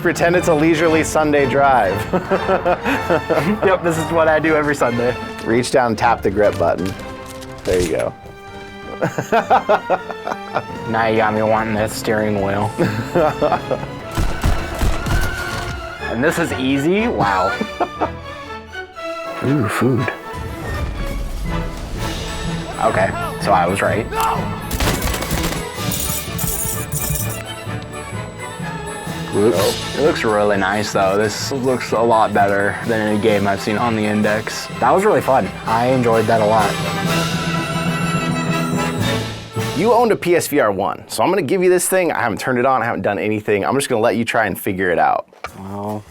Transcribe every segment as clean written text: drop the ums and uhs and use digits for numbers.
pretend it's a leisurely Sunday drive. Yep, this is what I do every Sunday. Reach down and tap the grip button. There you go. Now you got me wanting that steering wheel. And this is easy? Wow. Ooh, food. Okay, so I was right. Whoops. It looks really nice though. This looks a lot better than any game I've seen on the Index. That was really fun. I enjoyed that a lot. You owned a PSVR 1, so I'm gonna give you this thing. I haven't turned it on, I haven't done anything. I'm just gonna let you try and figure it out. Well,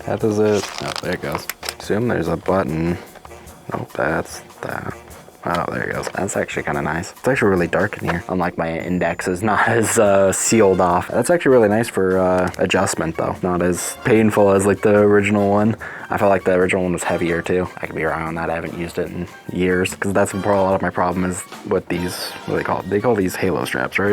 that is it. Oh, there it goes. Assume there's a button. Nope, that's that. Oh, there it goes. That's actually kind of nice. It's actually really dark in here. Unlike my Index is not as sealed off. That's actually really nice for adjustment though. Not as painful as like the original one. I felt like the original one was heavier too. I could be wrong on that. I haven't used it in years because that's probably a lot of my problem is with these, what do they call it? They call these halo straps, right?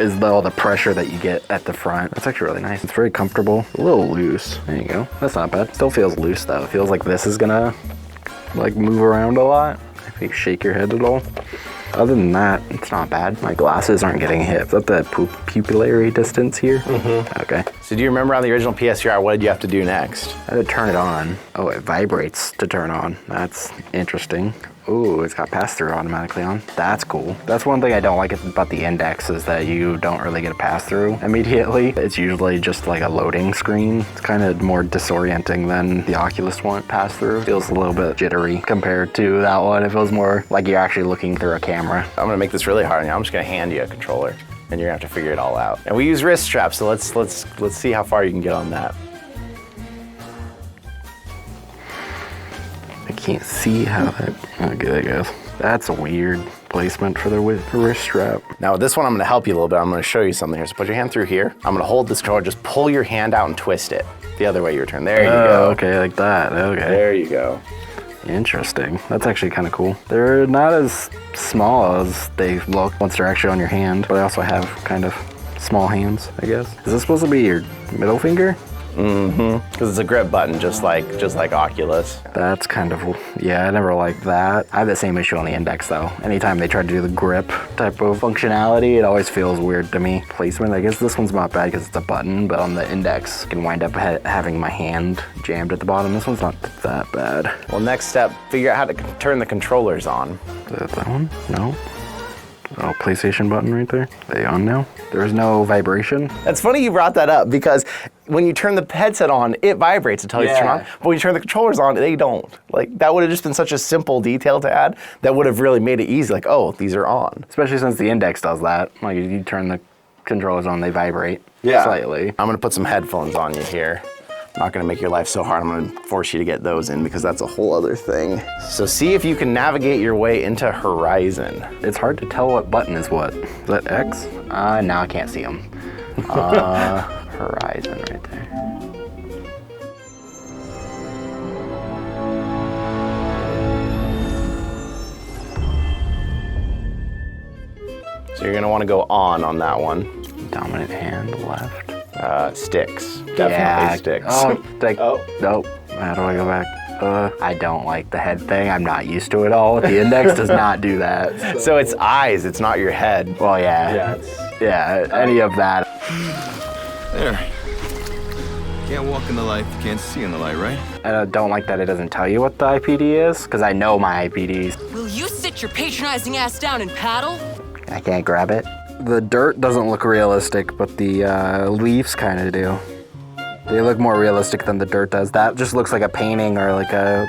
Is all the pressure that you get at the front. That's actually really nice. It's very comfortable. A little loose. There you go. That's not bad. Still feels loose though. It feels like this is gonna like move around a lot if you shake your head at all. Other than that, it's not bad. My glasses aren't getting hit. Is that the pupillary distance here? Okay. So do you remember on the original PSVR, what did you have to do next? I had to turn it on. Oh, it vibrates to turn on. That's interesting. Ooh, it's got pass-through automatically on. That's cool. That's one thing I don't like about the Index is that you don't really get a pass-through immediately. It's usually just like a loading screen. It's kind of more disorienting than the Oculus one. Pass-through feels a little bit jittery compared to that one. It feels more like you're actually looking through a camera. I'm gonna make this really hard on you. I'm just gonna hand you a controller and you're gonna have to figure it all out. And we use wrist straps, so let's see how far you can get on that. I can't see how that, okay, I guess. That's a weird placement for the wrist strap. Now with this one, I'm gonna help you a little bit. I'm gonna show you something here. So put your hand through here. I'm gonna hold this controller, just pull your hand out and twist it. The other way you turn. There you go. Okay, like that, okay. There you go. Interesting. That's actually kind of cool. They're not as small as they look once they're actually on your hand, but they also have kind of small hands, I guess. Is this supposed to be your middle finger? Because it's a grip button, just like Oculus. That's kind of, yeah, I never liked that. I have the same issue on the Index though. Anytime they try to do the grip type of functionality, it always feels weird to me. Placement, I guess this one's not bad because it's a button, but on the Index, I can wind up having my hand jammed at the bottom. This one's not that bad. Well, next step, figure out how to turn the controllers on. Is that one? No. Oh, PlayStation button right there. Are they on now? There's no vibration. It's funny you brought that up because when you turn the headset on, it vibrates and tells you to turn on. But when you turn the controllers on, they don't. Like, that would have just been such a simple detail to add that would have really made it easy. Like, oh, these are on. Especially since the Index does that. Like, you turn the controllers on, they vibrate slightly. I'm gonna put some headphones on you here. I'm not gonna make your life so hard. I'm gonna force you to get those in because that's a whole other thing. So see if you can navigate your way into Horizon. It's hard to tell what button is what. Is that X? Now I can't see them. Horizon right there. So you're gonna wanna go on that one. Dominant hand left. Sticks. Definitely sticks. Oh, nope. How do I go back? I don't like the head thing. I'm not used to it all. The Index does not do that. So it's eyes, it's not your head. Well, yeah. Yeah, any of that. There. Can't walk in the light, you can't see in the light, right? I don't like that it doesn't tell you what the IPD is, because I know my IPDs. Will you sit your patronizing ass down and paddle? I can't grab it. The dirt doesn't look realistic, but the leaves kind of do. They look more realistic than the dirt does. That just looks like a painting or like a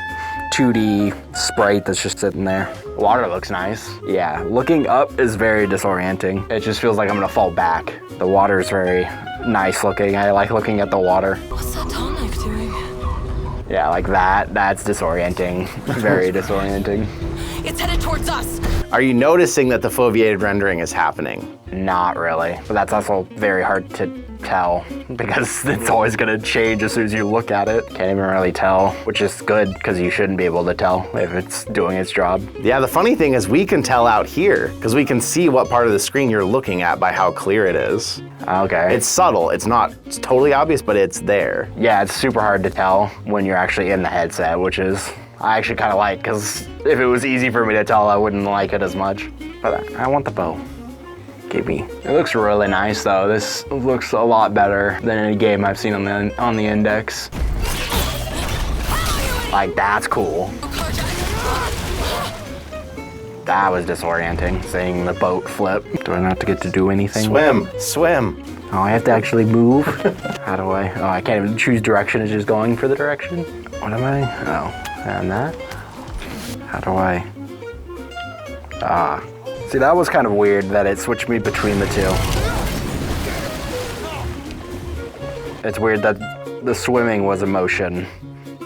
2D sprite that's just sitting there. Water looks nice. Yeah, looking up is very disorienting. It just feels like I'm gonna fall back. The water is very nice looking. I like looking at the water. What's that tonic doing? Yeah, like that. That's disorienting. Very disorienting. It's headed towards us. Are you noticing that the foveated rendering is happening? Not really, but that's also very hard to tell because it's always gonna change as soon as you look at it. Can't even really tell, which is good because you shouldn't be able to tell if it's doing its job. Yeah, the funny thing is we can tell out here because we can see what part of the screen you're looking at by how clear it is. Okay. It's subtle, it's totally obvious, but it's there. Yeah, it's super hard to tell when you're actually in the headset, which is I actually kind of like because if it was easy for me to tell, I wouldn't like it as much. But I want the bow. Give me. It looks really nice though. This looks a lot better than any game I've seen on the Index. Like, that's cool. That was disorienting, seeing the boat flip. Do I not get to do anything? Swim. Oh, I have to actually move? How do I? Oh, I can't even choose direction, it's just going for the direction. What am I? Oh, and that? How do I? See, that was kind of weird that it switched me between the two. It's weird that the swimming was a motion,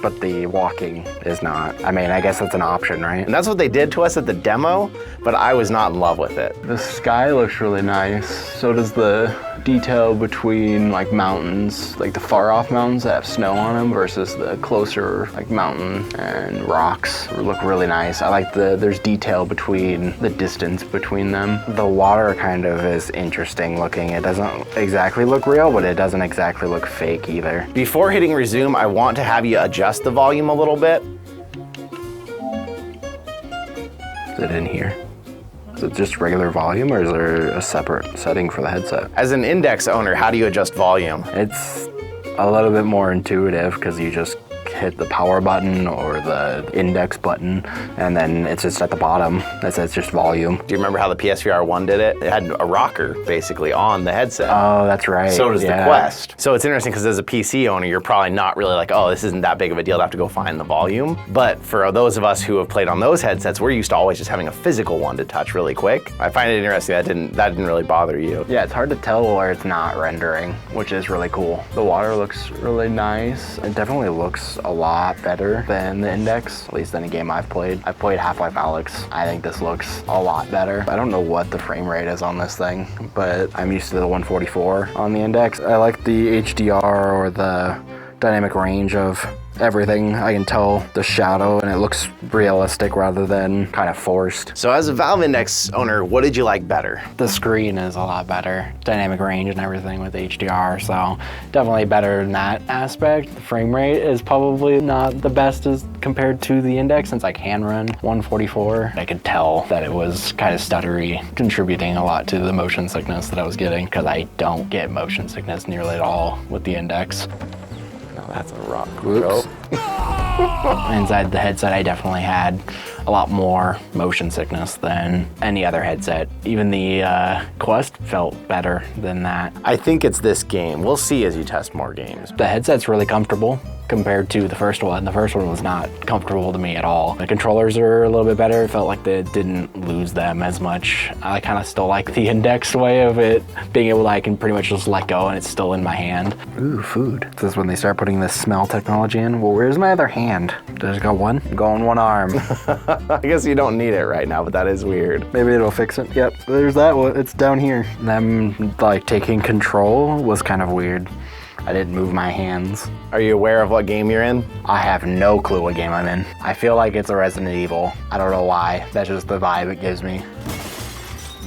but the walking is not. I mean, I guess that's an option, right? And that's what they did to us at the demo, but I was not in love with it. The sky looks really nice. So does the detail between like mountains, like the far off mountains that have snow on them versus the closer like mountain and rocks look really nice. I like there's detail between the distance between them. The water kind of is interesting looking. It doesn't exactly look real, but it doesn't exactly look fake either. Before hitting resume, I want to have you adjust the volume a little bit. Is it in here? Is it just regular volume or is there a separate setting for the headset? As an Index owner, how do you adjust volume? It's a little bit more intuitive because you just hit the power button or the index button and then it's just at the bottom. It says just volume. Do you remember how the PSVR 1 did it? It had a rocker basically on the headset. Oh, that's right. So does the Quest. So it's interesting because as a PC owner, you're probably not really like, oh, this isn't that big of a deal to have to go find the volume. But for those of us who have played on those headsets, we're used to always just having a physical one to touch really quick. I find it interesting that didn't really bother you. Yeah, it's hard to tell where it's not rendering, which is really cool. The water looks really nice. It definitely looks a lot better than the Index, at least in a game I've played. I've played Half-Life Alyx. I think this looks a lot better. I don't know what the frame rate is on this thing, but I'm used to the 144 on the Index. I like the HDR or the dynamic range of everything. I can tell the shadow and it looks realistic rather than kind of forced. So as a Valve Index owner, what did you like better? The screen is a lot better. Dynamic range and everything with HDR, so definitely better in that aspect. The frame rate is probably not the best as compared to the Index since I can run 144. I could tell that it was kind of stuttery, contributing a lot to the motion sickness that I was getting because I don't get motion sickness nearly at all with the Index. That's a rock. Oops. Inside the headset, I definitely had a lot more motion sickness than any other headset. Even the Quest felt better than that. I think it's this game. We'll see as you test more games. The headset's really comfortable compared to the first one. The first one was not comfortable to me at all. The controllers are a little bit better. It felt like they didn't lose them as much. I kind of still like the Index way of it, being able to, I can pretty much just let go and it's still in my hand. Ooh, food. This is when they start putting this smell technology in. Well, where's my other hand? Did I just got one? I'm going one arm. I guess you don't need it right now, but that is weird. Maybe it'll fix it. Yep, there's that one. It's down here. Them like taking control was kind of weird. I didn't move my hands. Are you aware of what game you're in? I have no clue what game I'm in. I feel like it's a Resident Evil. I don't know why. That's just the vibe it gives me.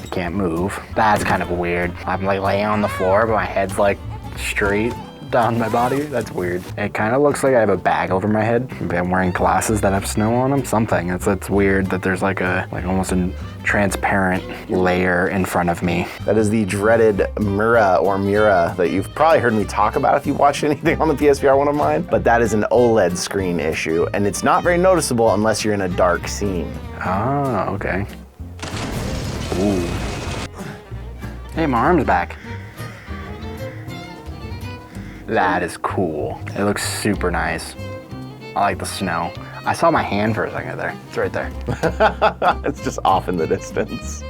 I can't move. That's kind of weird. I'm like laying on the floor, but my head's like straight down my body. That's weird. It kind of looks like I have a bag over my head. Maybe I'm wearing glasses that have snow on them. Something. It's weird that there's like almost a transparent layer in front of me. That is the dreaded MURA that you've probably heard me talk about if you've watched anything on the PSVR 1 of mine, but that is an OLED screen issue, and it's not very noticeable unless you're in a dark scene. Oh, okay. Ooh. Hey, my arm's back. That is cool. It looks super nice. I like the snow. I saw my hand for a second there. It's right there. It's just off in the distance.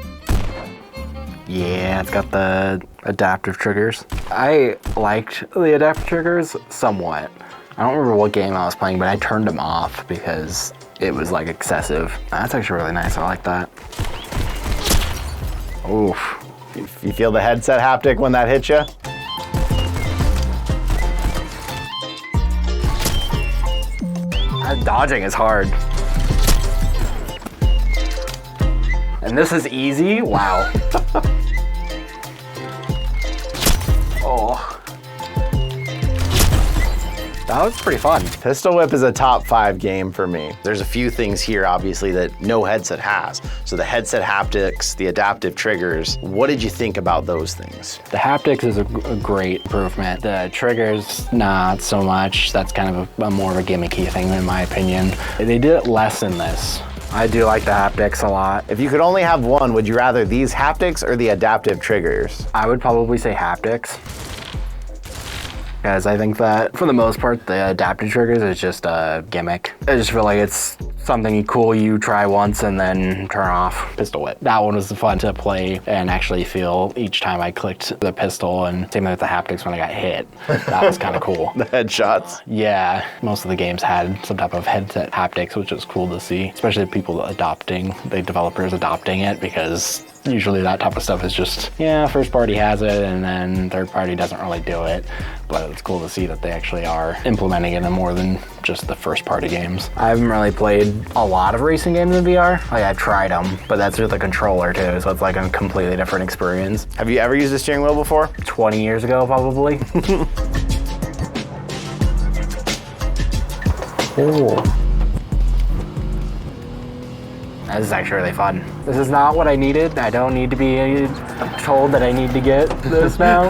Yeah, it's got the adaptive triggers. I liked the adaptive triggers somewhat. I don't remember what game I was playing, but I turned them off because it was like excessive. That's actually really nice. I like that. Oof. You feel the headset haptic when that hits you? That dodging is hard. And this is easy? Wow. Oh. That was pretty fun. Pistol Whip is a top 5 game for me. There's a few things here, obviously, that no headset has. So the headset haptics, the adaptive triggers, what did you think about those things? The haptics is a great improvement. The triggers, not so much. That's kind of a more of a gimmicky thing in my opinion. They did it less in this. I do like the haptics a lot. If you could only have one, would you rather these haptics or the adaptive triggers? I would probably say haptics. Because I think that, for the most part, the adaptive triggers is just a gimmick. I just feel like it's something cool you try once and then turn off. Pistol Whip. That one was fun to play and actually feel each time I clicked the pistol, and same with the haptics when I got hit. That was kind of cool. The headshots? Yeah, most of the games had some type of headset haptics, which was cool to see, especially people adopting, the developers adopting it, because usually that type of stuff is just, yeah, first party has it and then third party doesn't really do it. But it's cool to see that they actually are implementing it in more than just the first party games. I haven't really played a lot of racing games in VR. Like, I tried them, but that's with a controller too, so it's like a completely different experience. Have you ever used a steering wheel before? 20 years ago, probably. Oh. This is actually really fun. This is not what I needed. I don't need to be told that I need to get this now.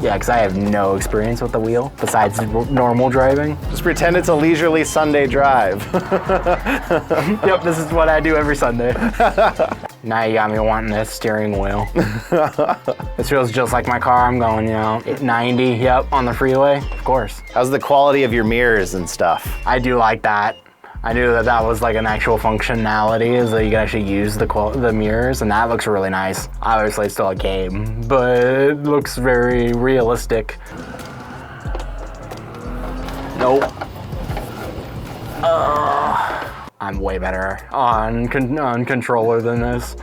Yeah, because I have no experience with the wheel besides normal driving. Just pretend it's a leisurely Sunday drive. Yep, this is what I do every Sunday. Now you got me wanting this steering wheel. This feels just like my car. I'm going, 90, yep, on the freeway, of course. How's the quality of your mirrors and stuff? I do like that. I knew that was like an actual functionality, is that you can actually use the mirrors, and that looks really nice. Obviously, it's still a game, but it looks very realistic. Nope. I'm way better on controller than this.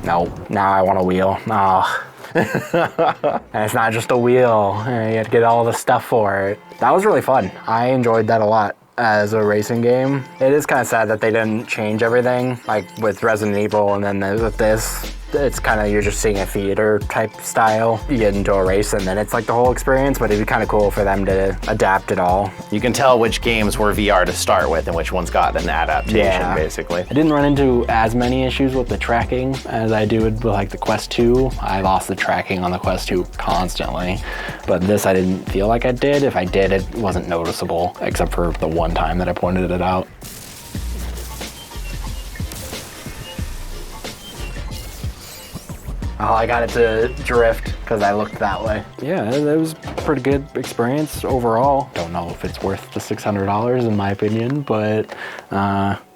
Nope. Now I want a wheel. Oh. And it's not just a wheel, you have to get all the stuff for it. That was really fun. I enjoyed that a lot as a racing game. It is kind of sad that they didn't change everything, like with Resident Evil, and then with this, it's kind of, you're just seeing a theater type style. You get into a race and then it's like the whole experience, but it'd be kind of cool for them to adapt it all. You can tell which games were VR to start with and which ones got an adaptation, basically. I didn't run into as many issues with the tracking as I do with like the Quest 2. I lost the tracking on the Quest 2 constantly, but this I didn't feel like I did. If I did, it wasn't noticeable, except for the one time that I pointed it out. Oh, I got it to drift because I looked that way. Yeah, it was a pretty good experience overall. Don't know if it's worth the $600 in my opinion, but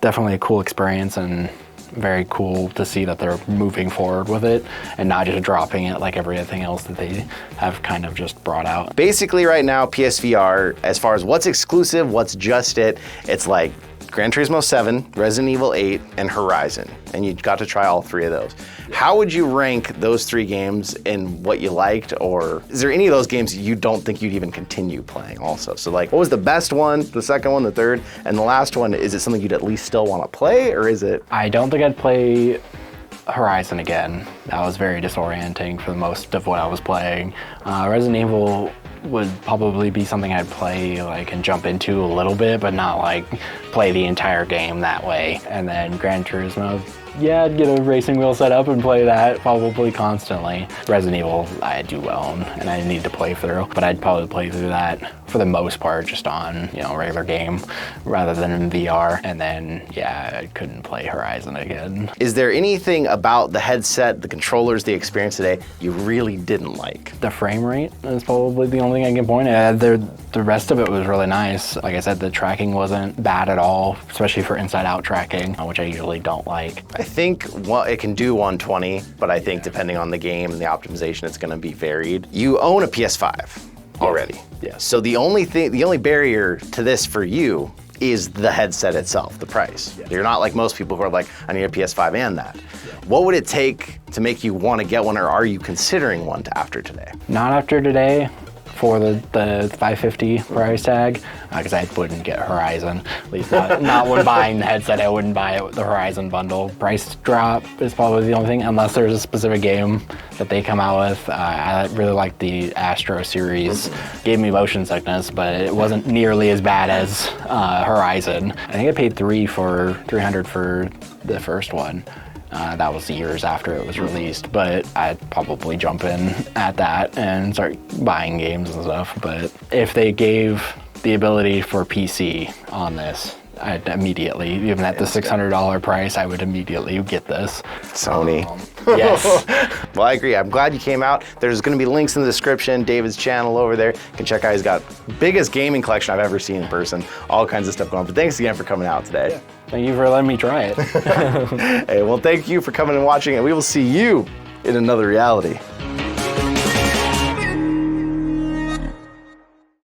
definitely a cool experience and very cool to see that they're moving forward with it and not just dropping it like everything else that they have kind of just brought out. Basically right now, PSVR, as far as what's exclusive, what's just it's like Gran Turismo 7, Resident Evil 8, and Horizon. And you got to try all three of those. How would you rank those three games in what you liked, or is there any of those games you don't think you'd even continue playing also? So like, what was the best one, the second one, the third, and the last one? Is it something you'd at least still want to play, or is it? I don't think I'd play Horizon again. That was very disorienting for most of what I was playing. Resident Evil would probably be something I'd play like and jump into a little bit, but not like play the entire game that way. And then Gran Turismo, yeah, I'd get a racing wheel set up and play that probably constantly. Resident Evil I do own and I need to play through, but I'd probably play through that for the most part just on, regular game rather than in VR. And then, yeah, I couldn't play Horizon again. Is there anything about the headset, the controllers, the experience today you really didn't like? The frame rate is probably the only thing I can point at. The rest of it was really nice. Like I said, the tracking wasn't bad at all, especially for inside-out tracking, which I usually don't like. I think it can do 120, but I think depending on the game and the optimization, it's gonna be varied. You own a PS5 already. Yes. So the only barrier to this for you is the headset itself, the price. You're not like most people who are like, I need a PS5 and that. What would it take to make you want to get one, or are you considering one after today? Not after today for the $550 price tag, because I wouldn't get Horizon. At least not when buying the headset, I wouldn't buy it with the Horizon bundle. Price drop is probably the only thing, unless there's a specific game that they come out with. I really like the Astro series. Gave me motion sickness, but it wasn't nearly as bad as Horizon. I think I paid $300 for the first one. That was years after it was released, but I'd probably jump in at that and start buying games and stuff. But if they gave the ability for PC on this, I'd immediately, even at the $600 price, I would immediately get this. Sony. Yes. Well, I agree. I'm glad you came out. There's going to be links in the description. David's channel over there. You can check out. He's got biggest gaming collection I've ever seen in person. All kinds of stuff going on. But thanks again for coming out today. Thank you for letting me try it. Hey, well, thank you for coming and watching, and we will see you in another reality.